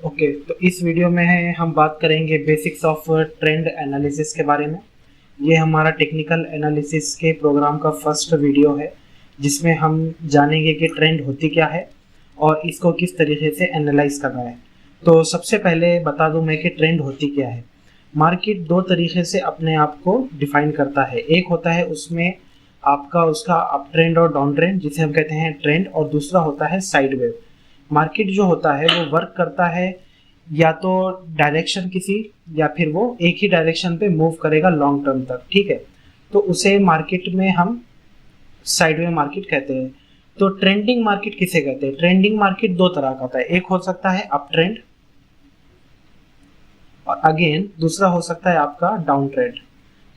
Okay, तो इस video में हम बात करेंगे बेसिक्स ऑफ ट्रेंड एनालिसिस के बारे में। ये हमारा टेक्निकल एनालिसिस के प्रोग्राम का फर्स्ट वीडियो है, जिसमें हम जानेंगे कि ट्रेंड होती क्या है और इसको किस तरीके से एनालाइज करना है। तो सबसे पहले बता दूं मैं कि ट्रेंड होती क्या है। मार्केट दो तरीके से अपने आप को डिफाइन करता है। एक होता है उसमें आपका उसका अप ट्रेंड और डाउन ट्रेंड, जिसे हम कहते हैं ट्रेंड, और दूसरा होता है साइड वेव। मार्केट जो होता है वो वर्क करता है या तो डायरेक्शन किसी, या फिर वो एक ही डायरेक्शन पे मूव करेगा लॉन्ग टर्म तक, ठीक है। तो उसे मार्केट में हम साइडवे मार्केट कहते हैं। तो ट्रेंडिंग मार्केट किसे कहते हैं? ट्रेंडिंग मार्केट दो तरह का होता है, एक हो सकता है अप ट्रेंड और अगेन दूसरा हो सकता है आपका डाउन ट्रेंड।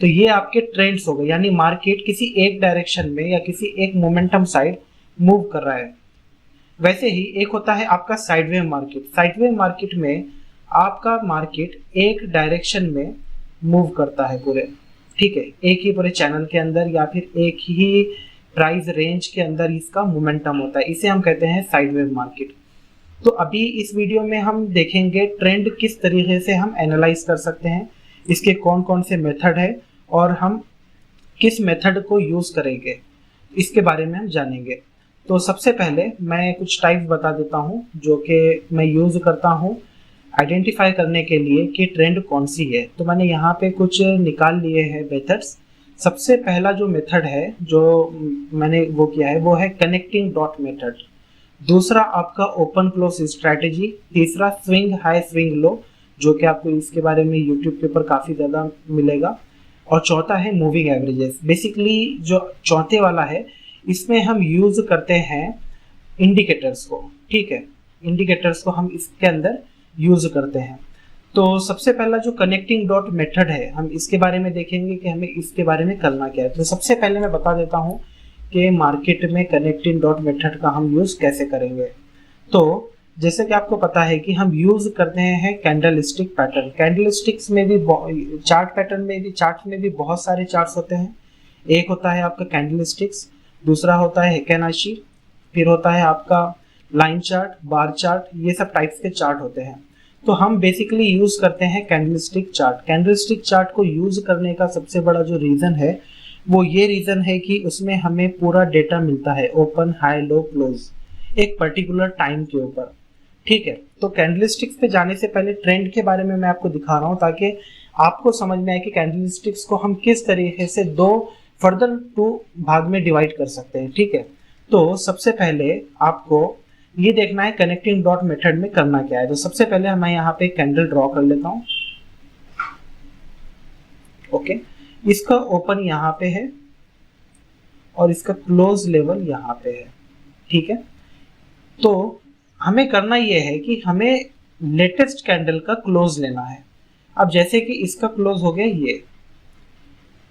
तो ये आपके ट्रेंड्स हो गए, यानी मार्केट किसी एक डायरेक्शन में या किसी एक मोमेंटम साइड मूव कर रहा है। वैसे ही एक होता है आपका साइडवेव मार्केट। साइडवेव मार्केट में आपका मार्केट एक डायरेक्शन में मूव करता है पूरे, ठीक है, एक ही पूरे चैनल के अंदर या फिर एक ही प्राइस रेंज के अंदर इसका मोमेंटम होता है। इसे हम कहते हैं साइडवेव मार्केट। तो अभी इस वीडियो में हम देखेंगे ट्रेंड किस तरीके से हम एनालाइज कर सकते हैं, इसके कौन कौन से मेथड है और हम किस मेथड को यूज करेंगे, इसके बारे में हम जानेंगे। तो सबसे पहले मैं कुछ टाइप्स बता देता हूँ जो कि मैं यूज करता हूँ आइडेंटिफाई करने के लिए कि ट्रेंड कौन सी है। तो मैंने यहाँ पे कुछ निकाल लिए हैं मेथड्स। सबसे पहला जो मेथड है जो मैंने वो किया है वो है कनेक्टिंग डॉट मेथड। दूसरा आपका ओपन क्लोज स्ट्रैटेजी। तीसरा स्विंग हाई स्विंग लो, जो कि आपको इसके बारे में यूट्यूब के ऊपर काफ़ी ज़्यादा मिलेगा। और चौथा है मूविंग एवरेजेस। बेसिकली जो चौथे वाला है इसमें हम यूज करते हैं इंडिकेटर्स को, ठीक है, इंडिकेटर्स को हम इसके अंदर यूज करते हैं। तो सबसे पहला जो कनेक्टिंग डॉट मेथड है हम इसके बारे में देखेंगे कि हमें इसके बारे में करना क्या है। तो सबसे पहले मैं बता देता हूँ कि मार्केट में कनेक्टिंग डॉट मेथड का हम यूज कैसे करेंगे। तो जैसे कि आपको पता है कि हम यूज करते हैं candle stick pattern. Candle sticks में भी चार्ट पैटर्न में भी चार्ट में भी बहुत सारे चार्ट्स होते हैं। एक होता है आपका कैंडल स्टिक्स, दूसरा होता है हेकेनाशी, फिर होता है आपका लाइन चार्ट, बार चार्ट, ये सब टाइप्स के चार्ट होते हैं। तो हम बेसिकली यूज करते हैं कैंडलस्टिक चार्ट। कैंडलस्टिक चार्ट को यूज करने का सबसे बड़ा जो रीजन है वो ये रीजन है कि उसमें हमें पूरा डेटा मिलता है, ओपन हाई लो क्लोज, एक पर्टिकुलर टाइम के ऊपर, ठीक है। तो कैंडलस्टिक्स पे जाने से पहले ट्रेंड के बारे में मैं आपको दिखा रहा हूँ ताकि आपको समझ में आए कि कैंडलस्टिक्स को हम किस तरीके से दो फर्दर टू भाग में डिवाइड कर सकते हैं, ठीक है। तो सबसे पहले आपको ये देखना है कनेक्टिंग डॉट मेथड में करना क्या है। तो सबसे पहले मैं यहाँ पे कैंडल ड्रॉ कर लेता हूँ, ओके। इसका ओपन यहाँ पे है और इसका क्लोज लेवल यहाँ पे है, ठीक है। तो हमें करना ये है कि हमें लेटेस्ट कैंडल का क्लोज लेना है। अब जैसे कि इसका क्लोज हो गया ये,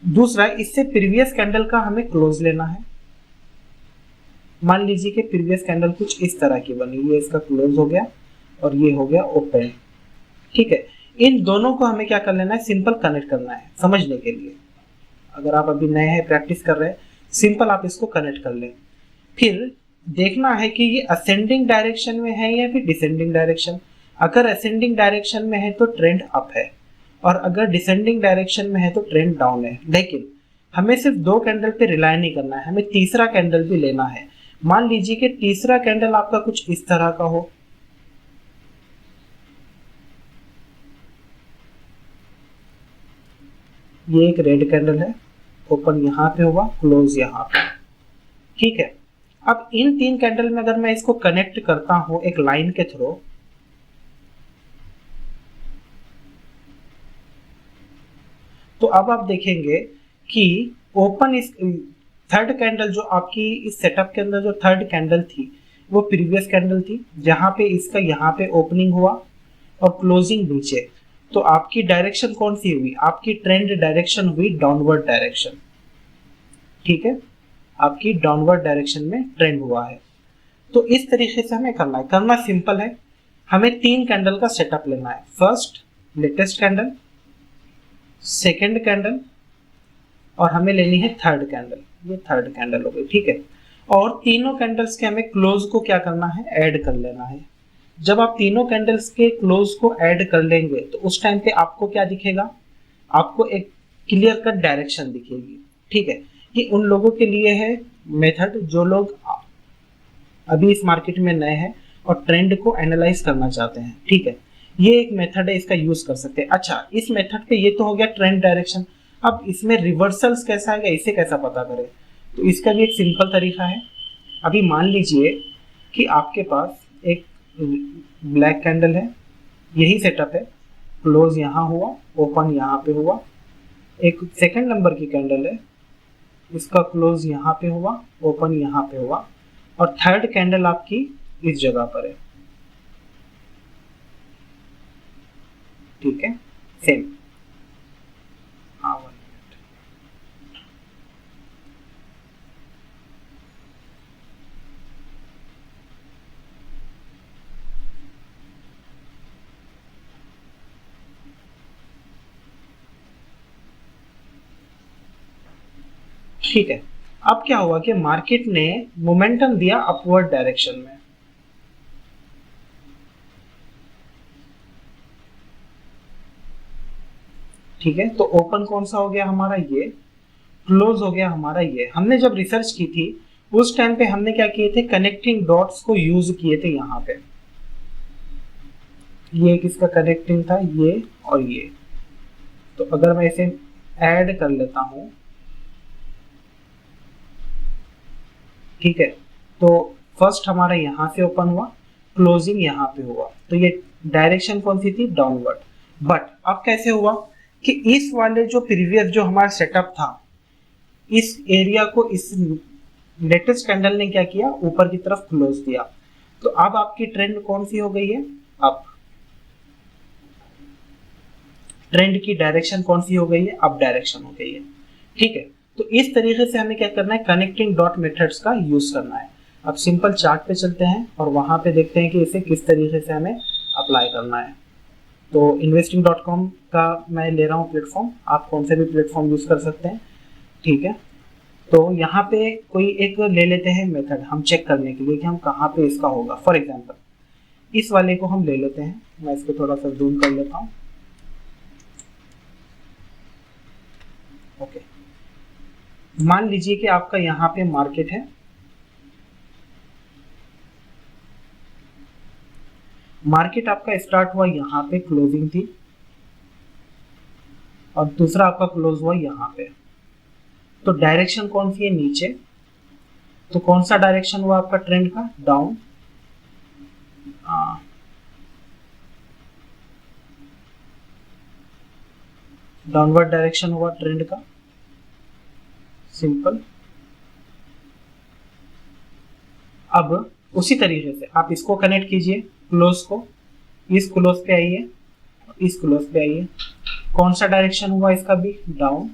दूसरा इससे प्रीवियस कैंडल का हमें क्लोज लेना है। मान लीजिए कि प्रीवियस कैंडल कुछ इस तरह की बनी, ये इसका क्लोज हो गया और ये हो गया ओपन, ठीक है। इन दोनों को हमें क्या कर लेना है, सिंपल कनेक्ट करना है समझने के लिए। अगर आप अभी नए हैं, प्रैक्टिस कर रहे हैं, सिंपल आप इसको कनेक्ट कर लें। फिर देखना है कि ये असेंडिंग डायरेक्शन में है या फिर डिसेंडिंग डायरेक्शन। अगर असेंडिंग डायरेक्शन में है तो ट्रेंड अप है, और अगर डिसेंडिंग डायरेक्शन में है तो ट्रेंड डाउन है। लेकिन हमें सिर्फ दो कैंडल पे रिलाई नहीं करना है, हमें तीसरा कैंडल भी लेना है। मान लीजिए कि तीसरा कैंडल आपका कुछ इस तरह का हो, ये एक रेड कैंडल है, ओपन यहाँ पे हुआ, क्लोज यहाँ पे, ठीक है। अब इन तीन कैंडल में अगर मैं इसको कनेक्ट करता हूं एक लाइन के थ्रू, तो अब आप देखेंगे कि ओपन इस थर्ड कैंडल जो आपकी इस सेटअप के अंदर जो थर्ड कैंडल थी वो प्रीवियस कैंडल थी, जहां पे इसका यहाँ पे ओपनिंग हुआ और क्लोजिंग नीचे। तो आपकी डायरेक्शन कौन सी हुई, आपकी ट्रेंड डायरेक्शन हुई डाउनवर्ड डायरेक्शन, ठीक है। आपकी डाउनवर्ड डायरेक्शन में ट्रेंड हुआ है। तो इस तरीके से हमें करना है, करना सिंपल है। हमें तीन कैंडल का सेटअप लेना है। First latest candle, second candle, और हमें लेनी है थर्ड कैंडल। ये थर्ड कैंडल हो गई, ठीक है। और तीनों कैंडल्स के हमें क्लोज को क्या करना है, ऐड कर लेना है। जब आप तीनों कैंडल्स के क्लोज को ऐड कर लेंगे तो उस टाइम पे आपको क्या दिखेगा, आपको एक क्लियर कट डायरेक्शन दिखेगी। ठीक है, ये उन लोगों के लिए है मेथड जो लोग अभी इस मार्केट में नए हैं और ट्रेंड को एनालाइज करना चाहते हैं। ठीक है, ये एक मेथड है, इसका यूज कर सकते हैं। अच्छा, इस मेथड पे ये तो हो गया ट्रेंड डायरेक्शन। अब इसमें रिवर्सल्स कैसा आएगा, इसे कैसा पता करें, तो इसका भी एक सिंपल तरीका है। अभी मान लीजिए कि आपके पास एक ब्लैक कैंडल है, यही सेटअप है, क्लोज यहाँ हुआ, ओपन यहाँ पे हुआ। एक सेकंड नंबर की कैंडल है, इसका क्लोज यहाँ पे हुआ, ओपन यहाँ पे हुआ, और थर्ड कैंडल आपकी इस जगह पर है। ठीक है, सेम। हाँ, 1 मिनट। ठीक है, अब क्या हुआ कि मार्केट ने मोमेंटम दिया अपवर्ड डायरेक्शन में। ठीक है, तो ओपन कौन सा हो गया हमारा, ये। क्लोज हो गया हमारा ये। हमने जब रिसर्च की थी उस टाइम पे हमने क्या किए थे, कनेक्टिंग डॉट्स को यूज किए थे यहाँ पे। ये किसका कनेक्टिंग था, ये और ये। तो अगर मैं इसे ऐड कर लेता हूं, ठीक है, तो फर्स्ट हमारा यहां से ओपन हुआ, क्लोजिंग यहाँ पे हुआ, तो ये डायरेक्शन कौन सी थी, डाउनवर्ड। बट अब कैसे हुआ कि इस वाले जो प्रीवियस जो हमारा सेटअप था, इस एरिया को इस लेटेस्ट कैंडल ने क्या किया, ऊपर की तरफ क्लोज दिया। तो अब आपकी ट्रेंड कौन सी हो गई है, अप। ट्रेंड की डायरेक्शन कौन सी हो गई है, अप डायरेक्शन हो गई है। ठीक है, तो इस तरीके से हमें क्या करना है, कनेक्टिंग डॉट मेथड्स का यूज करना है। अब सिंपल चार्ट पे चलते हैं और वहां पे देखते हैं कि इसे किस तरीके से हमें अप्लाई करना है। तो investing.com का मैं ले रहा हूँ प्लेटफॉर्म, आप कौन से भी प्लेटफॉर्म यूज कर सकते हैं। ठीक है, तो यहाँ पे कोई एक ले लेते हैं मेथड हम चेक करने के लिए कि हम कहाँ पे इसका होगा। फॉर एग्जांपल इस वाले को हम ले लेते हैं, मैं इसको थोड़ा सा जूम कर लेता हूँ। ओके, मान लीजिए कि आपका यहाँ पे मार्केट है, मार्केट आपका स्टार्ट हुआ यहाँ पे, क्लोजिंग थी, और दूसरा आपका क्लोज हुआ यहाँ पे। तो डायरेक्शन कौन सी है, नीचे। तो कौन सा डायरेक्शन हुआ आपका ट्रेंड का, डाउन। डाउनवर्ड डायरेक्शन हुआ ट्रेंड का, सिंपल। अब उसी तरीके से आप इसको कनेक्ट कीजिए, क्लोज को, इस क्लोज पे आइए, इस क्लोज पे आइए। कौन सा डायरेक्शन हुआ इसका भी, डाउन।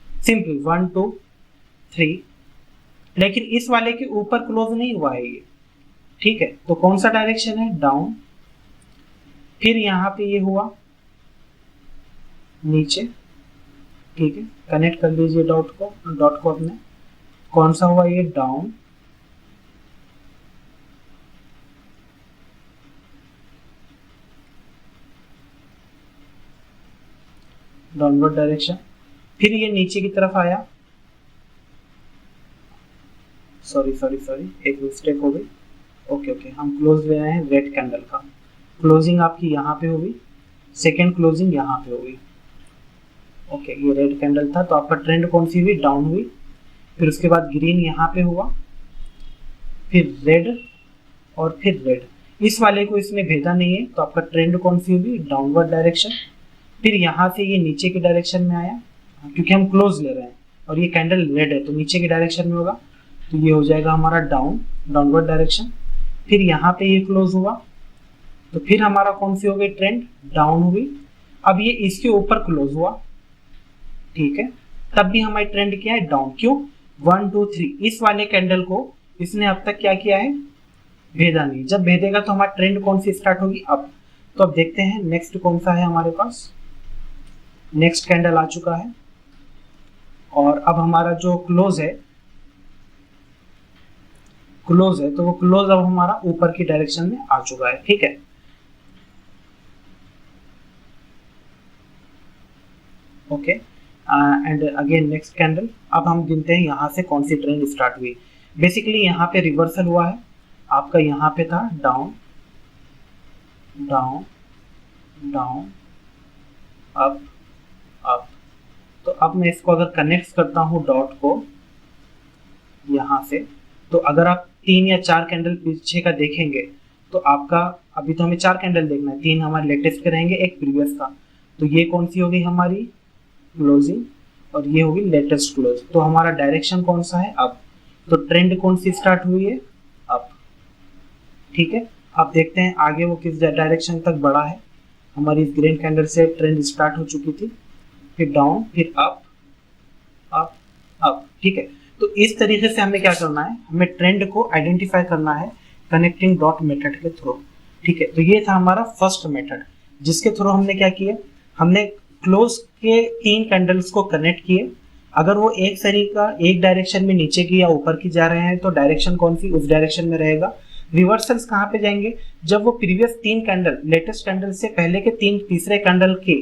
सिंपली 1 2 3, लेकिन इस वाले के ऊपर क्लोज नहीं हुआ है ये। ठीक है, तो कौन सा डायरेक्शन है, डाउन। फिर यहाँ पे ये हुआ नीचे। ठीक है, कनेक्ट कर लीजिए डॉट को अपने। कौन सा हुआ ये, डाउन। Downward direction. फिर ये नीचे की तरफ आया, सॉरी एक मिस्टेक हो गई। ओके, हम क्लोज ले आए हैं रेड कैंडल का। क्लोजिंग आपकी यहाँ पे होगी, सेकेंड क्लोजिंग यहाँ पे होगी। ओके, ये रेड कैंडल था, तो आपका ट्रेंड कौन सी हुई, डाउन हुई। फिर उसके बाद ग्रीन यहाँ पे हुआ, फिर रेड, और फिर रेड। इस वाले को इसने भेजा नहीं है, तो आपका ट्रेंड कौन सी होगी, डाउनवर्ड डायरेक्शन। फिर यहाँ से ये नीचे की डायरेक्शन में आया, क्योंकि हम क्लोज ले रहे हैं और ये कैंडल रेड है, तो नीचे की डायरेक्शन में होगा, तो ये हो जाएगा हमारा डाउनवर्ड डायरेक्शन। फिर यहाँ पे ये क्लोज हुआ, तो फिर हमारा कौन सी हो गई, ट्रेंड डाउन हुई। अब ये इसके ऊपर क्लोज हुआ, ठीक है, तब भी हमारी ट्रेंड क्या है, डाउन। क्यों, 1 2 3, इस वाले कैंडल को इसने अब तक क्या किया है, भेदा नहीं। जब भेदेगा तो हमारा ट्रेंड कौन सी स्टार्ट होगी, अब। तो अब देखते हैं नेक्स्ट कौन सा है हमारे पास। नेक्स्ट कैंडल आ चुका है, और अब हमारा जो क्लोज है, क्लोज है, तो वो क्लोज अब हमारा ऊपर की डायरेक्शन में आ चुका है। ठीक है, okay. And again next candle, अब हम गिनते हैं यहाँ से कौन सी ट्रेंड स्टार्ट हुई। बेसिकली यहाँ पे रिवर्सल हुआ है आपका, यहाँ पे था down down down up up. तो अब मैं इसको अगर कनेक्ट करता हूँ डॉट को यहाँ से, तो अगर आप 3 या 4 कैंडल पीछे का देखेंगे तो आपका, अभी तो हमें 4 कैंडल देखना है, 3 हमारे लेटेस्ट के रहेंगे, एक प्रीवियस का। तो ये कौन सी होगी हमारी क्लोजिंग, और ये होगी लेटेस्ट क्लोज। तो हमारा डायरेक्शन कौन सा है अप, तो ट्रेंड कौन सी स्टार्ट हुई है अप। ठीक है, अब देखते हैं आगे वो किस डायरेक्शन तक बढ़ा है। हमारी इस ग्रीन कैंडल से ट्रेंड स्टार्ट हो चुकी थी, फिर डाउन, फिर अप अप अप। ठीक है, तो इस तरीके से हमें क्या करना है, हमें ट्रेंड को आइडेंटिफाई करना है कनेक्टिंग डॉट मेथड के थ्रू। ठीक है, तो ये था हमारा फर्स्ट मेथड जिसके थ्रू हमने क्या किया, हमने क्लोज के 3 कैंडल्स को कनेक्ट किए। अगर वो एक सरी का एक डायरेक्शन में नीचे की या ऊपर की जा रहे हैं तो डायरेक्शन कौन सी, उस डायरेक्शन में रहेगा। रिवर्सल्स कहाँ पे जाएंगे, जब वो प्रीवियस 3 कैंडल, लेटेस्ट कैंडल से पहले के 3 तीसरे कैंडल के,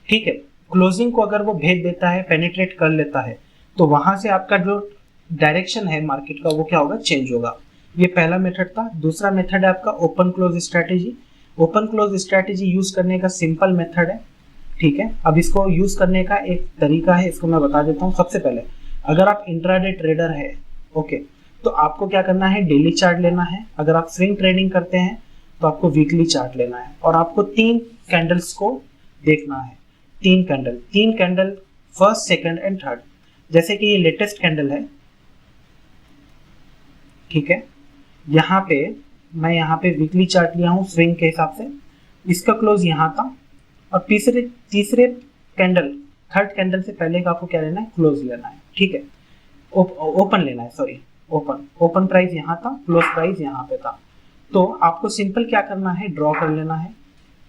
ठीक है, क्लोजिंग को अगर वो भेद देता है, पेनिट्रेट कर लेता है, तो वहां से आपका जो डायरेक्शन है मार्केट का वो क्या होगा, चेंज होगा। ये पहला मेथड था। दूसरा मेथड है आपका open close strategy. Open close strategy use करने का सिंपल मेथड है। ठीक है, अब इसको यूज करने का एक तरीका है, इसको मैं बता देता हूँ। सबसे पहले अगर आप इंट्राडे ट्रेडर है, ओके, तो आपको क्या करना है, डेली चार्ट लेना है। अगर आप स्विंग ट्रेडिंग करते हैं तो आपको वीकली चार्ट लेना है, और आपको 3 कैंडल्स को देखना है। 3 candle first, second and third. जैसे कि ये लेटेस्ट कैंडल है, ठीक है, यहाँ पे मैं यहाँ पे वीकली चार्ट लिया हूँ स्विंग के हिसाब से। इसका क्लोज यहाँ था, और तीसरे कैंडल, थर्ड कैंडल से पहले का आपको क्या लेना है, क्लोज लेना है। ठीक है, ओपन लेना है, सॉरी, ओपन प्राइस यहाँ था, क्लोज प्राइस यहाँ पे था। तो आपको सिंपल क्या करना है, ड्रॉ कर लेना है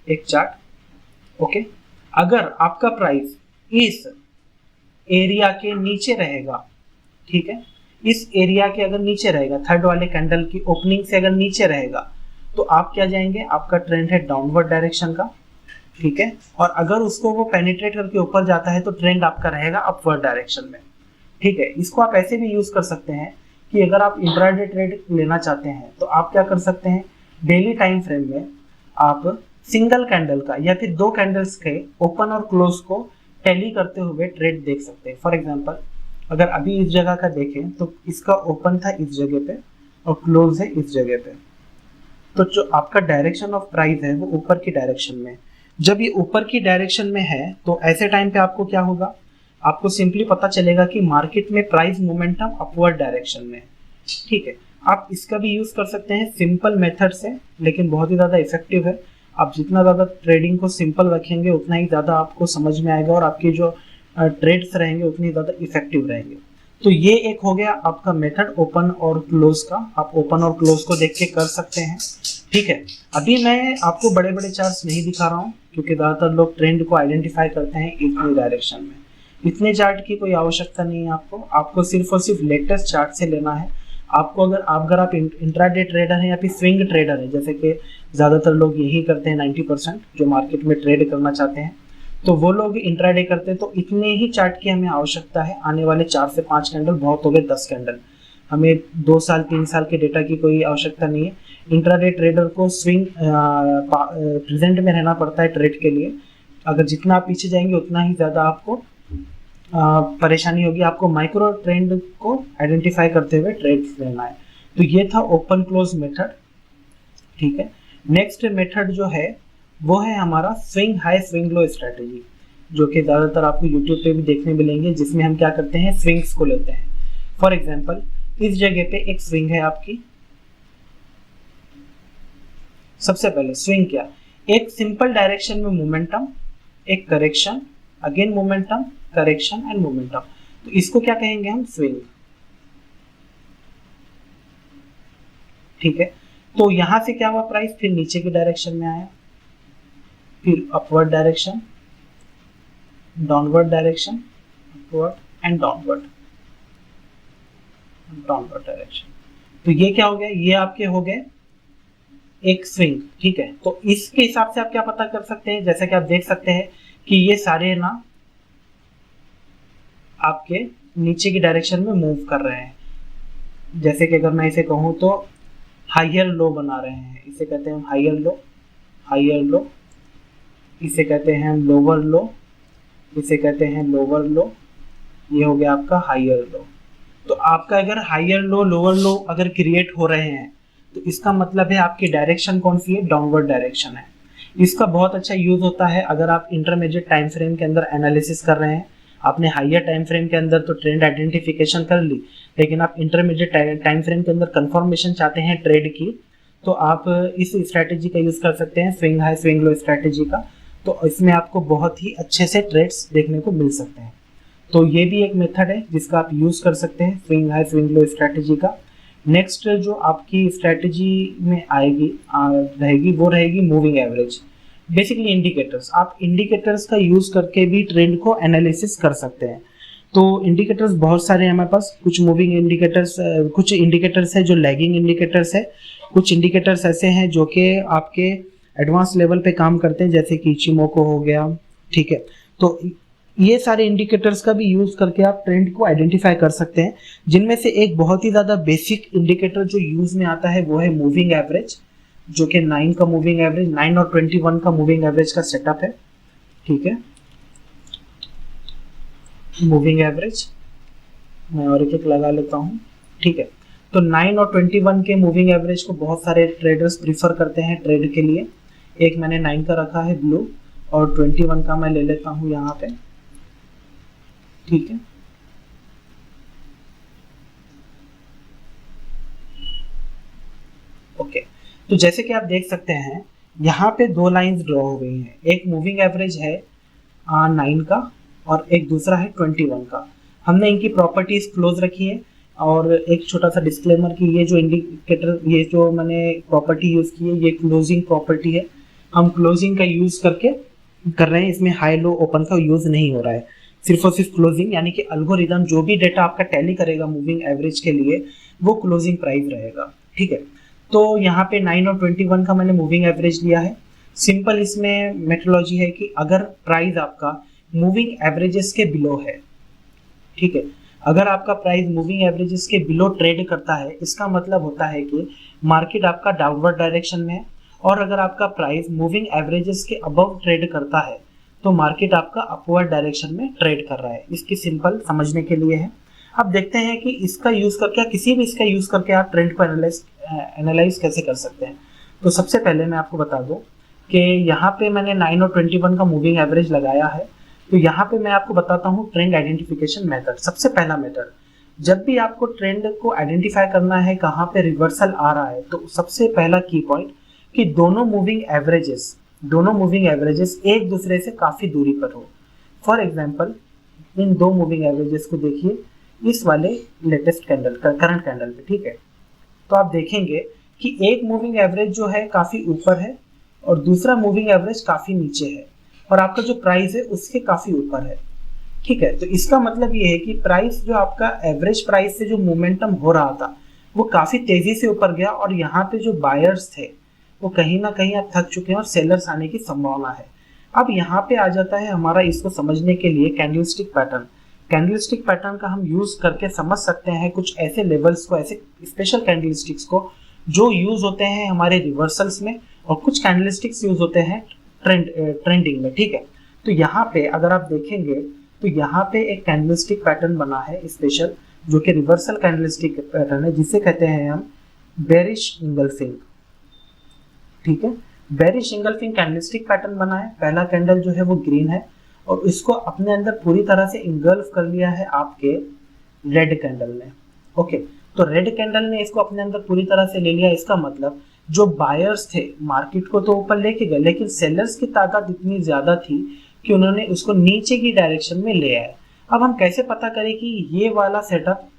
एक चार्ट। ओके, अगर आपका प्राइस इस एरिया के नीचे रहेगा, ठीक है, इस एरिया के अगर नीचे रहेगा, थर्ड वाले कैंडल की ओपनिंग से अगर नीचे रहेगा, तो आप क्या जाएंगे, आपका ट्रेंड है डाउनवर्ड डायरेक्शन का। ठीक है, और अगर उसको वो पेनिट्रेट करके ऊपर जाता है तो ट्रेंड आपका रहेगा अपवर्ड डायरेक्शन में। ठीक है, इसको आप ऐसे भी यूज कर सकते हैं कि अगर आप इंट्राडे ट्रेड लेना चाहते हैं तो आप क्या कर सकते हैं, डेली टाइम फ्रेम में आप सिंगल कैंडल का या फिर 2 कैंडल्स के ओपन और क्लोज को टैली करते हुए ट्रेड देख सकते हैं। फॉर एग्जांपल, अगर अभी इस जगह का देखें तो इसका ओपन था इस जगह पे और क्लोज है इस जगह पे, तो जो आपका डायरेक्शन ऑफ प्राइस है वो ऊपर की डायरेक्शन में। जब ये ऊपर की डायरेक्शन में है तो ऐसे टाइम पे आपको क्या होगा, आपको सिंपली पता चलेगा कि मार्केट में प्राइस मोमेंटम अपवर्ड डायरेक्शन में है। ठीक है, आप इसका भी यूज कर सकते हैं सिंपल मेथड से, लेकिन बहुत ही ज्यादा इफेक्टिव है। आप जितना ज्यादा ट्रेडिंग को सिंपल रखेंगे उतना ही ज्यादा आपको समझ में आएगा, और आपकी जो ट्रेड्स रहेंगे उतनी ज्यादा इफेक्टिव रहेंगे। तो ये एक हो गया आपका मेथड ओपन और क्लोज का। आप ओपन और क्लोज को देख के कर सकते हैं। ठीक है, अभी मैं आपको बड़े बड़े चार्ट्स नहीं दिखा रहा हूँ क्योंकि ज्यादातर लोग ट्रेंड को आइडेंटिफाई करते हैं इतनी डायरेक्शन में। इतने चार्ट की कोई आवश्यकता नहीं है आपको सिर्फ और सिर्फ लेटेस्ट चार्ट से लेना है। आपको अगर आप इंट्राडे ट्रेडर हैं या फिर स्विंग ट्रेडर हैं, जैसे कि ज़्यादातर लोग यही करते हैं 90% जो मार्केट में ट्रेड करना चाहते हैं, तो वो लोग इंट्राडे करते हैं, तो इतने ही चार्ट की हमें आवश्यकता है। आने वाले 4 से 5 कैंडल बहुत हो गए, 10 कैंडल, हमें 2 साल 3 साल के डेटा की कोई आवश्यकता नहीं है। इंट्राडे ट्रेडर को स्विंग प्रेजेंट में रहना पड़ता है ट्रेड के लिए। अगर जितना आप पीछे जाएंगे उतना ही ज़्यादा आपको परेशानी होगी। आपको माइक्रो ट्रेंड को आइडेंटिफाई करते हुए ट्रेड लेना है। तो ये था ओपन क्लोज मेथड। ठीक है, नेक्स्ट मेथड जो है वो है हमारा swing high swing low strategy, जो कि ज़्यादातर आपको यूट्यूब पे भी देखने मिलेंगे, जिसमें हम क्या करते हैं, स्विंग्स को लेते हैं। फॉर एग्जाम्पल, इस जगह पे एक स्विंग है आपकी। सबसे पहले स्विंग क्या, एक सिंपल डायरेक्शन में मोमेंटम, एक correction, again momentum, correction and momentum. तो इसको क्या कहेंगे हम, स्विंग। ठीक है, तो यहां से क्या हुआ, प्राइस फिर नीचे की डायरेक्शन में आया, फिर upward direction, downward direction, upward and downward direction, तो ये क्या हो गया, ये आपके हो गए एक स्विंग, ठीक है। तो इसके हिसाब से आप क्या पता कर सकते हैं, जैसा कि आप देख सकते हैं कि ये सारे ना आपके नीचे की डायरेक्शन में मूव कर रहे हैं। जैसे कि अगर मैं इसे कहूँ तो हायर लो बना रहे हैं, इसे कहते हैं हायर लो, हायर लो, इसे कहते हैं लोअर लो, इसे कहते हैं लोअर लो, ये हो गया आपका हायर लो। तो आपका अगर हायर लो लोअर लो अगर क्रिएट हो रहे हैं तो इसका मतलब है आपकी डायरेक्शन कौन सी है, डाउनवर्ड डायरेक्शन है। इसका बहुत अच्छा यूज होता है अगर आप इंटरमीडिएट टाइम फ्रेम के अंदर एनालिसिस कर रहे हैं। आपने हायर टाइम फ्रेम के अंदर तो ट्रेंड आइडेंटिफिकेशन कर ली, लेकिन आप इंटरमीडिएट टाइम फ्रेम के अंदर कंफर्मेशन चाहते हैं ट्रेड की, तो आप इस स्ट्रैटेजी का यूज कर सकते हैं, swing high swing low strategy का। तो इसमें आपको बहुत ही अच्छे से ट्रेड्स देखने को मिल सकते हैं। तो ये भी एक मेथड है जिसका आप यूज कर सकते हैं, swing high swing low strategy का। नेक्स्ट जो आपकी स्ट्रैटेजी में आएगी रहेगी वो रहेगी मूविंग एवरेज। बेसिकली इंडिकेटर्स, आप इंडिकेटर्स का यूज करके भी ट्रेंड को एनालिसिस कर सकते हैं। तो इंडिकेटर्स बहुत सारे हैं हमारे पास, कुछ मूविंग इंडिकेटर्स, कुछ इंडिकेटर्स है जो लैगिंग इंडिकेटर्स है, कुछ इंडिकेटर्स ऐसे हैं जो कि आपके एडवांस लेवल पे काम करते हैं, जैसे कि इचिमोको हो गया, ठीक है। तो ये सारे इंडिकेटर्स का भी यूज करके आप ट्रेंड को आइडेंटिफाई कर सकते हैं, जिनमें से एक बहुत ही ज़्यादा बेसिक इंडिकेटर जो यूज में आता है वो है मूविंग एवरेज, जो कि 9 का मूविंग एवरेज, 9 और 21 का मूविंग एवरेज का सेटअप है, ठीक है। मूविंग एवरेज मैं और एक लगा लेता हूँ, ठीक है। तो 9 और 21 के मूविंग एवरेज को बहुत सारे ट्रेडर्स प्रीफर करते हैं ट्रेड के लिए। एक मैंने 9 का रखा है ब्लू, और 21 का मैं ले लेता हूँ यहाँ पे, ठीक है। ओके, तो जैसे कि आप देख सकते हैं यहाँ पे दो लाइंस ड्रॉ हो गई हैं, एक मूविंग एवरेज है 9 का और एक दूसरा है 21 का। हमने इनकी प्रॉपर्टीज क्लोज रखी है, और एक छोटा सा डिस्क्लेमर कि ये जो इंडिकेटर, ये जो मैंने प्रॉपर्टी यूज की है ये क्लोजिंग प्रॉपर्टी है, हम क्लोजिंग का यूज करके कर रहे हैं, इसमें हाई लो ओपन का यूज नहीं हो रहा है, सिर्फ और सिर्फ क्लोजिंग, यानी कि एल्गोरिदम जो भी डेटा आपका टैली करेगा मूविंग एवरेज के लिए वो क्लोजिंग प्राइस रहेगा, ठीक है। तो यहाँ पे 9 और 21 का मैंने मूविंग एवरेज लिया है। सिंपल इसमें मेथोडोलॉजी है कि अगर प्राइस आपका मूविंग एवरेजेस के बिलो है, ठीक है, अगर आपका प्राइस मूविंग एवरेजेस के बिलो ट्रेड करता है, इसका मतलब होता है कि मार्केट आपका डाउनवर्ड डायरेक्शन में है, और अगर आपका प्राइस मूविंग एवरेजेस के अबव ट्रेड करता है तो मार्केट आपका अपवर्ड डायरेक्शन में ट्रेड कर रहा है। इसकी सिंपल समझने के लिए है। अब देखते हैं कि इसका यूज करके, किसी भी इसका यूज करके आप ट्रेंड को एनालाइज कैसे कर सकते हैं। तो सबसे पहले मैं आपको बता दूं कि यहाँ पे मैंने 9 और 21 का मूविंग एवरेज लगाया है। तो यहाँ पे मैं आपको बताता हूँ ट्रेंड आइडेंटिफिकेशन मेथड। सबसे पहला मेथड, जब भी आपको ट्रेंड को आइडेंटिफाई करना है कहाँ पे रिवर्सल आ रहा है, तो सबसे पहला की पॉइंट कि दोनों मूविंग एवरेजेस एक दूसरे से काफी दूरी पर हो। फॉर एग्जाम्पल इन दो मूविंग एवरेजेस को देखिए, इस वाले लेटेस्ट कैंडल करंट कैंडल पे, ठीक है। तो आप देखेंगे कि एक मूविंग एवरेज जो है काफी ऊपर है और दूसरा मूविंग एवरेज काफी नीचे है, और आपका जो प्राइस है उसके काफी ऊपर है, ठीक है। तो इसका मतलब ये है कि प्राइस जो आपका एवरेज प्राइस से जो मोमेंटम हो रहा था वो काफी तेजी से ऊपर गया, और यहाँ पे जो बायर्स थे वो कहीं ना कहीं अब थक चुके हैं और सेलर्स आने की संभावना है। अब यहाँ पे आ जाता है हमारा इसको समझने के लिए कैंडलस्टिक पैटर्न। कैंडलस्टिक पैटर्न का हम यूज करके समझ सकते हैं कुछ ऐसे लेवल्स को, ऐसे स्पेशल कैंडलस्टिक्स को जो यूज होते हैं हमारे रिवर्सल्स में, और कुछ कैंडलस्टिक्स यूज होते हैं ट्रेंडिंग में, ठीक है। तो यहाँ पे अगर आप देखेंगे तो यहाँ पे एक कैंडलस्टिक पैटर्न बना है स्पेशल, जो कि रिवर्सल कैंडलस्टिक पैटर्न है, जिसे कहते हैं हम बेरिश इंगल्फिंग, ठीक है। बेरिश इंगल्फिंग कैंडलस्टिक पैटर्न बना है। पहला कैंडल जो है वो ग्रीन है और इसको अपने अंदर पूरी तरह से इंगल्फ कर लिया है आपके रेड कैंडल ने, ओके। तो रेड कैंडल ने इसको अपने अंदर पूरी तरह से ले लिया। इसका मतलब जो बायर्स थे मार्केट को तो ऊपर लेके गए, लेकिन सेलर्स की तादाद इतनी ज्यादा थी कि उन्होंने उसको नीचे की डायरेक्शन में ले आए। अब हम कैसे पता करें कि ये वाला सेटअप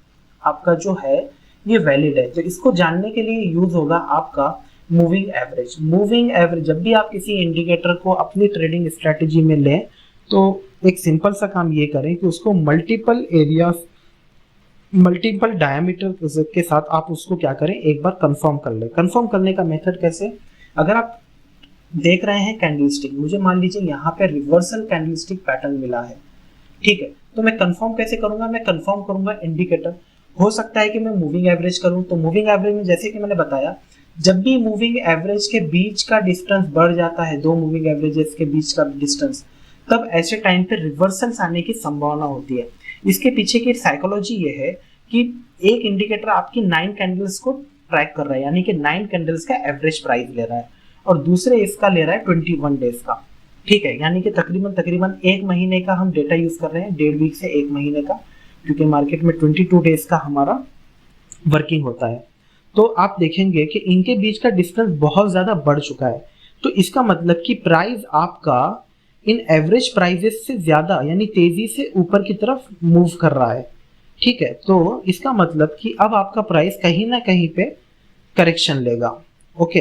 आपका जो है ये वैलिड है? तो इसको जानने के लिए यूज होगा आपका मूविंग एवरेज। मूविंग एवरेज, जब भी आप किसी इंडिकेटर को अपनी ट्रेडिंग स्ट्रेटेजी में लें तो एक सिंपल सा काम ये करें कि उसको मल्टीपल एरियाज मल्टीपल डायमीटर के साथ आप उसको क्या करें, एक बार कंफर्म कर ले। कंफर्म करने का मेथड कैसे, अगर आप देख रहे हैं कैंडलस्टिक, मुझे मान लीजिए यहाँ पे रिवर्सल कैंडलस्टिक पैटर्न मिला है, ठीक है, तो मैं कंफर्म कैसे करूंगा, मैं कंफर्म करूंगा इंडिकेटर। हो सकता है कि मैं मूविंग एवरेज करूं, तो मूविंग एवरेज में जैसे कि मैंने बताया, जब भी मूविंग एवरेज के बीच का डिस्टेंस बढ़ जाता है, दो मूविंग एवरेजेस के बीच का डिस्टेंस, तब ऐसे टाइम पे रिवर्सल्स आने की संभावना होती है। इसके पीछे की साइकोलॉजी ये है कि एक इंडिकेटर आपकी 9 कैंडल्स को ट्रैक कर रहा है, यानी कि 9 कैंडल्स का एवरेज प्राइस ले रहा है, और दूसरे इसका ले रहा है 21 डेज का, ठीक है, यानी कि तकरीबन एक महीने का हम डेटा यूज कर रहे हैं, 1.5 वीक से एक महीने का, क्योंकि मार्केट में 22 डेज का हमारा वर्किंग होता है। तो आप देखेंगे कि इनके बीच का डिस्टेंस बहुत ज्यादा बढ़ चुका है, तो इसका मतलब कि प्राइस आपका इन एवरेज प्राइजेस से ज्यादा यानी तेजी से ऊपर की तरफ मूव कर रहा है, ठीक है। तो इसका मतलब कि अब आपका प्राइस कहीं ना कहीं पे करेक्शन लेगा, ओके।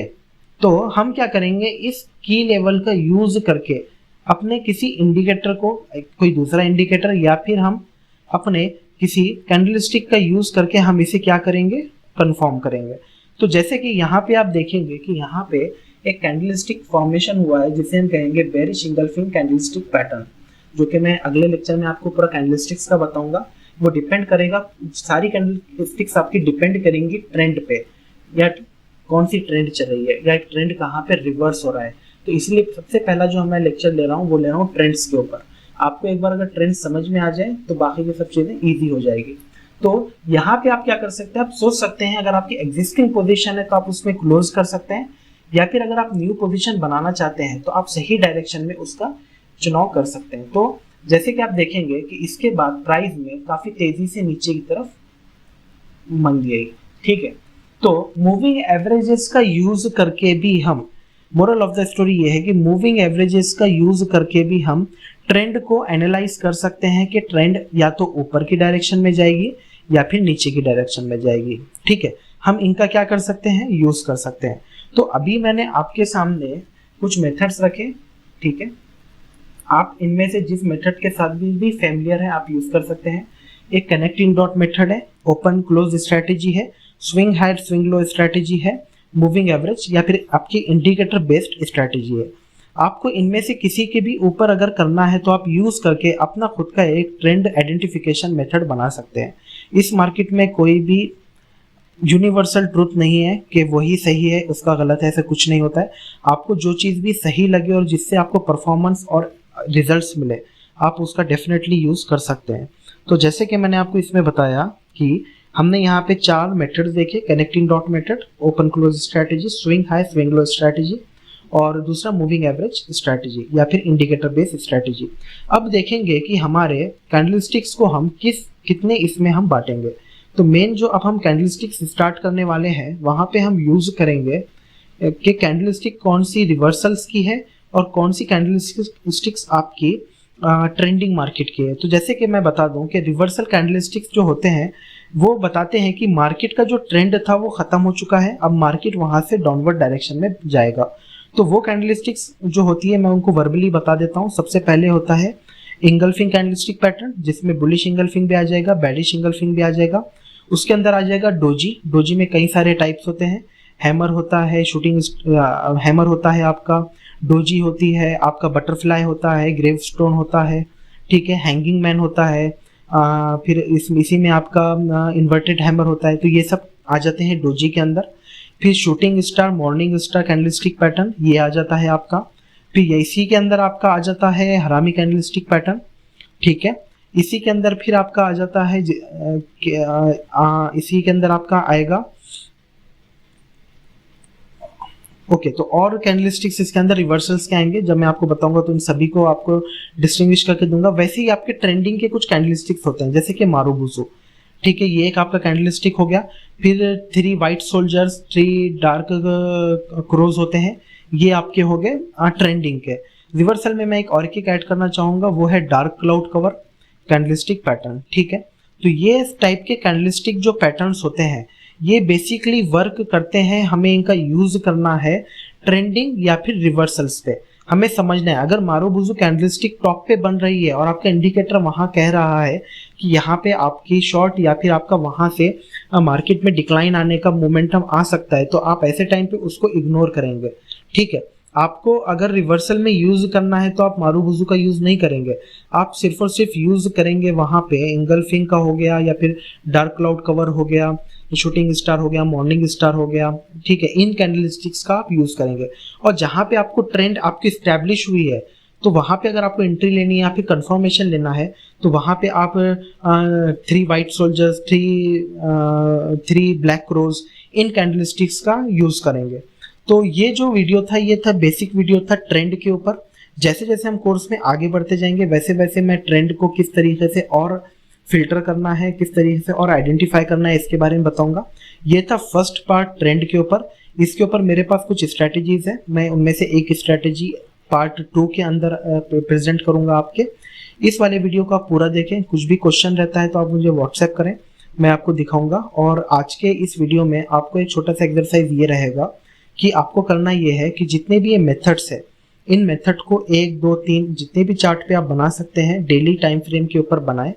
तो हम क्या करेंगे, इस की लेवल का यूज करके अपने किसी इंडिकेटर को, कोई दूसरा इंडिकेटर या फिर हम अपने किसी कैंडलस्टिक का यूज करके हम इसे क्या करेंगे, कंफर्म करेंगे। तो जैसे कि यहाँ पे आप देखेंगे कि यहाँ पे एक कैंडलस्टिक फॉर्मेशन हुआ है जिसे हम कहेंगे बेरिश इंगल्फिंग कैंडलस्टिक पैटर्न, जो कि मैं अगले लेक्चर में आपको पूरा कैंडलस्टिक्स का बताऊंगा। वो डिपेंड करेगा, सारी कैंडलस्टिक्स आपकी डिपेंड करेंगी ट्रेंड पे, या कौन सी ट्रेंड चल रही है, या ट्रेंड कहाँ पे रिवर्स हो रहा है। तो इसलिए सबसे पहला जो मैं लेक्चर ले रहा हूँ वो ले रहा हूँ ट्रेंड्स के ऊपर। आपको एक बार अगर ट्रेंड समझ में आ जाए तो बाकी की सब चीजें ईजी हो जाएगी। तो यहाँ पे आप क्या कर सकते हैं, आप सोच सकते हैं अगर आपकी एग्जिस्टिंग पोजीशन है तो आप उसमें क्लोज कर सकते हैं, या फिर अगर आप न्यू पोजीशन बनाना चाहते हैं तो आप सही डायरेक्शन में उसका चुनाव कर सकते हैं। तो जैसे कि आप देखेंगे कि इसके बाद प्राइस में काफी तेजी से नीचे की तरफ मंदी आई, ठीक है। तो मूविंग एवरेजेस का यूज करके भी हम, मोरल ऑफ द स्टोरी ये है कि मूविंग एवरेजेस का यूज करके भी हम ट्रेंड को एनालाइज कर सकते हैं कि ट्रेंड या तो ऊपर की डायरेक्शन में जाएगी या फिर नीचे की डायरेक्शन में जाएगी, ठीक है। हम इनका क्या कर सकते हैं, यूज कर सकते हैं। तो अभी मैंने आपके सामने कुछ मेथड्स रखे, ठीक है, आप इनमें से जिस मेथड के साथ भी फैमिलियर है आप यूज कर सकते हैं। एक कनेक्टिंग डॉट मेथड है, ओपन क्लोज स्ट्रेटेजी है, swing high swing low strategy है, मूविंग एवरेज, या फिर आपकी इंडिकेटर बेस्ड स्ट्रेटेजी है। आपको इनमें से किसी के भी ऊपर अगर करना है तो आप यूज करके अपना खुद का एक ट्रेंड आइडेंटिफिकेशन मेथड बना सकते हैं। इस मार्केट में कोई भी यूनिवर्सल ट्रूथ नहीं है कि वही सही है उसका गलत है, ऐसा कुछ नहीं होता है। आपको जो चीज़ भी सही लगे और जिससे आपको परफॉर्मेंस और रिजल्ट्स मिले आप उसका डेफिनेटली यूज कर सकते हैं। तो जैसे कि मैंने आपको इसमें बताया कि हमने यहाँ पे 4 मेथड्स देखे, connecting dot method, open close strategy, swing high swing low strategy, और दूसरा मूविंग एवरेज स्ट्रेटेजी या फिर इंडिकेटर बेस्ड स्ट्रेटेजी। अब देखेंगे कि हमारे कैंडलस्टिक्स को हम कितने इसमें हम बांटेंगे। तो मेन जो अब हम कैंडलस्टिक्स स्टार्ट करने वाले हैं वहां पे हम यूज करेंगे कि कैंडलस्टिक कौन सी रिवर्सल्स की है और कौन सी कैंडलस्टिक्स आपकी ट्रेंडिंग मार्केट की है। तो जैसे कि मैं बता दूं कि रिवर्सल कैंडलस्टिक्स जो होते हैं वो बताते हैं कि मार्केट का जो ट्रेंड था वो खत्म हो चुका है, अब मार्केट वहां से डाउनवर्ड डायरेक्शन में जाएगा। तो वो कैंडलस्टिक्स जो होती है मैं उनको वर्बली बता देता हूँ। सबसे पहले होता है इंगल्फिंग कैंडलस्टिक पैटर्न, जिसमें बुलिश इंगल्फिंग भी आ जाएगा, बैडिश इंगल्फिंग भी आ जाएगा। उसके अंदर आ जाएगा डोजी। डोजी में कई सारे टाइप्स होते हैं, हैमर होता है, शूटिंग हैमर होता है आपका, डोजी होती है आपका, बटरफ्लाई होता है, ग्रेव स्टोन होता है, ठीक है, हैंगिंग मैन होता है, फिर इसी में आपका इन्वर्टेड हैमर होता है। तो ये सब आ जाते हैं डोजी के अंदर। फिर shooting star, morning star candlestick pattern ये आ जाता है आपका। फिर इसी के अंदर आपका आ जाता है हरामी कैंडलस्टिक पैटर्न, ठीक है। इसी के अंदर फिर आपका आ जाता है इसी के अंदर आपका आएगा, ओके। तो और कैंडलस्टिक्स इसके अंदर रिवर्सल्स के आएंगे, जब मैं आपको बताऊंगा तो इन सभी को आपको डिस्टिंग्विश करके दूंगा। वैसे ही आपके ट्रेंडिंग के कुछ कैंडलस्टिक्स होते हैं, जैसे कि मारुबुजू, ठीक है, ये एक आपका कैंडलस्टिक हो गया। फिर 3 वाइट सोल्जर्स, 3 डार्क क्रोज होते हैं, ये आपके हो गए ट्रेंडिंग के। रिवर्सल में मैं एक और की ऐड करना चाहूंगा, वो है dark cloud cover candlestick pattern, ठीक है। तो ये टाइप के कैंडलस्टिक जो पैटर्न्स होते हैं ये बेसिकली वर्क करते हैं, हमें इनका यूज करना है ट्रेंडिंग या फिर रिवर्सल्स पे। हमें समझना है अगर मारुबुजू कैंडलस्टिक टॉप पे बन रही है और आपका इंडिकेटर वहां कह रहा है कि यहाँ पे आपकी शॉर्ट या फिर आपका वहां से मार्केट में डिक्लाइन आने का मोमेंटम आ सकता है, तो आप ऐसे टाइम पे उसको इग्नोर करेंगे। ठीक है, आपको अगर रिवर्सल में यूज करना है तो आप मारूबुजू का यूज नहीं करेंगे, आप सिर्फ और सिर्फ यूज करेंगे वहां पे इंगल्फिंग का हो गया या फिर डार्क क्लाउड कवर हो गया, शूटिंग स्टार हो गया, मॉर्निंग स्टार हो गया। ठीक है, इन कैंडलस्टिक्स का आप यूज करेंगे। और जहां पे आपको ट्रेंड आपकी स्टैब्लिश हुई है, तो वहां पे अगर आपको एंट्री लेनी है या फिर कंफर्मेशन लेना है, तो वहां पे आप 3 वाइट सोल्जर्स, 3 ब्लैक क्रोज, इन कैंडलस्टिक्स का यूज करेंगे। तो ये जो वीडियो था, ये था बेसिक वीडियो था ट्रेंड के ऊपर। जैसे जैसे हम कोर्स में आगे बढ़ते जाएंगे वैसे वैसे मैं ट्रेंड को किस तरीके से और फिल्टर करना है, किस तरीके से और आइडेंटिफाई करना है, इसके बारे में बताऊंगा। ये था फर्स्ट पार्ट ट्रेंड के ऊपर। इसके ऊपर मेरे पास कुछ स्ट्रैटेजीज है, मैं उनमें से एक स्ट्रैटेजी पार्ट 2 के अंदर प्रेजेंट करूंगा आपके। इस वाले वीडियो को आप पूरा देखें, कुछ भी क्वेश्चन रहता है तो आप मुझे व्हाट्सएप करें, मैं आपको दिखाऊंगा। और आज के इस वीडियो में आपको एक छोटा सा एक्सरसाइज ये रहेगा कि आपको करना ये है कि जितने भी ये मेथड्स है, इन मेथड को 1 2 3 जितने भी चार्ट पे आप बना सकते हैं डेली टाइम फ्रेम के ऊपर बनाएं।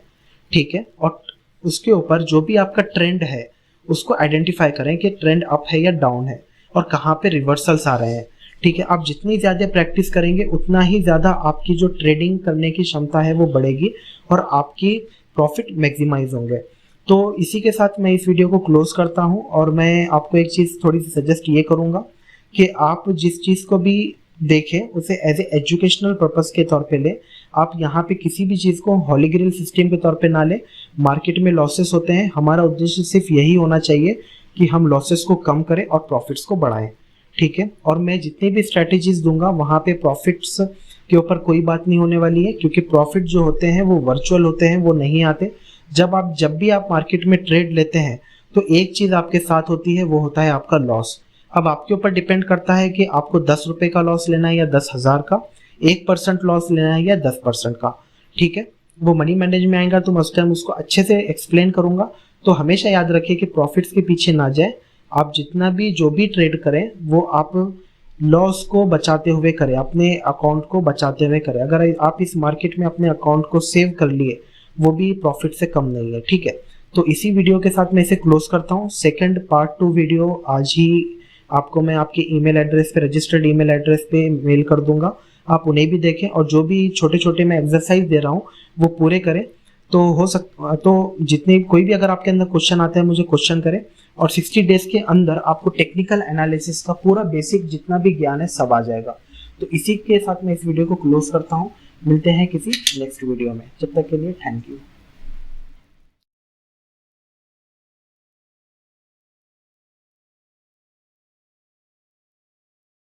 ठीक है, और उसके ऊपर जो भी आपका ट्रेंड है उसको आइडेंटिफाई करें कि ट्रेंड अप है या डाउन है और कहाँ पे रिवर्सल्स आ रहे हैं। ठीक है, आप जितनी ज़्यादा प्रैक्टिस करेंगे उतना ही ज़्यादा आपकी जो ट्रेडिंग करने की क्षमता है वो बढ़ेगी और आपकी प्रॉफिट मैक्सिमाइज होंगे। तो इसी के साथ मैं इस वीडियो को क्लोज करता हूं और मैं आपको एक चीज़ थोड़ी सी सजेस्ट ये करूंगा कि आप जिस चीज़ को भी देखें उसे एज ए एजुकेशनल पर्पस के तौर पे ले। आप यहाँ पे किसी भी चीज़ को हॉली ग्रेल सिस्टम के तौर पे ना ले। मार्केट में लॉसेस होते हैं, हमारा उद्देश्य सिर्फ यही होना चाहिए कि हम लॉसेस को कम करें और प्रॉफिट्स को बढ़ाएं। ठीक है, और मैं जितनी भी स्ट्रैटेजीज दूंगा वहाँ पे प्रॉफिट्स के ऊपर कोई बात नहीं होने वाली है, क्योंकि प्रॉफिट जो होते हैं वो वर्चुअल होते हैं, वो नहीं आते। जब भी आप मार्केट में ट्रेड लेते हैं तो एक चीज़ आपके साथ होती है, वो होता है आपका लॉस। अब आपके ऊपर डिपेंड करता है कि आपको 10 रुपये का लॉस लेना है या 10,000 का, 1% लॉस लेना है या 10% का। ठीक है, वो मनी मैनेज में आएगा तो मैं उस टाइम उसको अच्छे से एक्सप्लेन करूंगा। तो हमेशा याद रखिए कि प्रॉफिट्स के पीछे ना जाए। आप जितना भी जो भी ट्रेड करें वो आप लॉस को बचाते हुए करें, अपने अकाउंट को बचाते हुए करें। अगर आप इस मार्केट में अपने अकाउंट को सेव कर लिए, वो भी प्रॉफिट से कम नहीं है। ठीक है, तो इसी वीडियो के साथ मैं इसे क्लोज करता हूँ। सेकंड पार्ट 2 वीडियो आज ही आपको मैं आपके ईमेल एड्रेस पे, रजिस्टर्ड ईमेल एड्रेस पे मेल कर दूंगा, आप उन्हें भी देखें और जो भी छोटे छोटे मैं एक्सरसाइज दे रहा हूँ वो पूरे करें। तो जितने कोई भी अगर आपके अंदर क्वेश्चन आते हैं मुझे क्वेश्चन करें, और 60 डेज के अंदर आपको टेक्निकल एनालिसिस का पूरा बेसिक जितना भी ज्ञान है सब आ जाएगा। तो इसी के साथ मैं इस वीडियो को क्लोज करता हूँ। मिलते हैं किसी नेक्स्ट वीडियो में, जब तक के लिए थैंक यू।